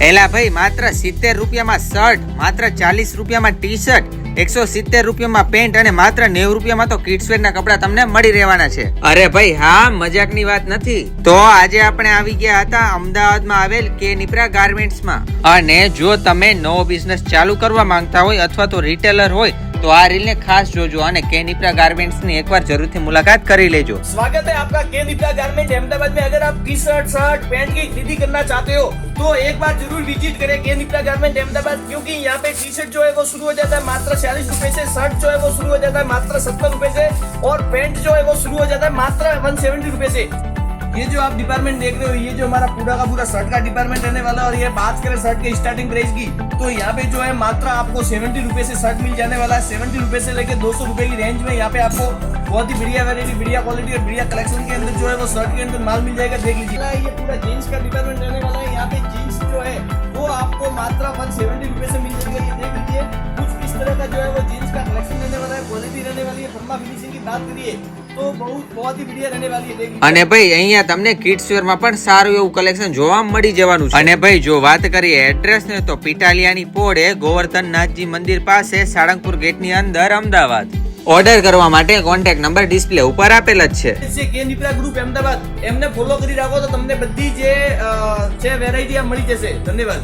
એલા ભાઈ, માત્ર 70 રૂપિયામાં શર્ટ, માત્ર 40 રૂપિયામાં ટી શર્ટ, 170 રૂપિયામાં પેન્ટ અને માત્ર 90 રૂપિયામાં તો કિડ્સવેર ના કપડા તમને મળી રહેવાના છે. અરે ભાઈ હા, મજાકની વાત નથી. તો આજે આપણે આવી ગયા હતા અમદાવાદમાં આવેલ કે નિપ્રા ગાર્મેન્ટ્સમાં. અને જો તમે નવો બિઝનેસ ચાલુ કરવા માંગતા હોય અથવા તો રિટેલર હોય तो आ रील ने खास जोजो અને के निप्रा गारमेंट्स ની એકવાર જરૂરથી મુલાકાત કરી લેજો. स्वागत है आपका के निप्रा गारमेंट अहमदाबाद में. अगर आप टी शर्ट शर्ट पैंट की खरीदी करना चाहते हो तो एक बार जरूर विजिट करें के निप्रा गारमेंट अहमदाबाद, क्योंकि यहाँ पे टी शर्ट जो है वो शुरू हो जाता है मात्र 40 रुपए से, शर्ट जो है वो शुरू हो जाता है मात्र 70 रुपए से और पैंट जो है वो शुरू हो जाता है मात्र 170 रुपए से. ये जो आप डिपार्टमेंट देख रहे हो, ये जो हमारा पूरा का पूरा शर्ट का डिपार्टमेंट रहने वाला है. और ये बात करें शर्ट के स्टार्टिंग प्राइस की तो यहाँ पे जो है मात्र आपको 70 रुपए से शर्ट मिल जाने वाला है. 70 रुपए से लेकर 200 रुपए की रेंज में यहाँ पे आपको बहुत ही बढ़िया वैरायटी, बढ़िया क्वालिटी और बढ़िया कलेक्शन के अंदर जो है वो शर्ट के अंदर माल मिल जाएगा. देख लीजिए, ये पूरा जीन्स का डिपार्टमेंट रहने वाला है. यहाँ पे जीन्स जो है वो आपको मात्र 170 रुपए से मिल जाएगा. ये देख लीजिए, कुछ इस तरह का जो है वो जीन्स का कलेक्शन रहने वाला है. क्वालिटी रहने वाली है. फर्मा फिनिशिंग की बात करिए तो बहुत ही बढ़िया रहने वाली है. અને ભાઈ અહીંયા તમને કિડ્સ વેર માં પણ સારું એવું કલેક્શન જોવા મળી જવાનું છે. અને ભાઈ જો વાત કરીએ એડ્રેસ ને તો પિટાલિયાની પોળે ગોવર્ધન નાથજી મંદિર પાસે સાળંગપુર ગેટ ની અંદર અમદાવાદ. ઓર્ડર કરવા માટે કોન્ટેક્ટ નંબર ડિસ્પ્લે ઉપર આપેલ જ છે. કે નિપ્રા ગ્રુપ અમદાવાદ એમને ફોલો કરી રાખો તો તમને બધી જે વેરાયટી મળી જશે. ધન્યવાદ.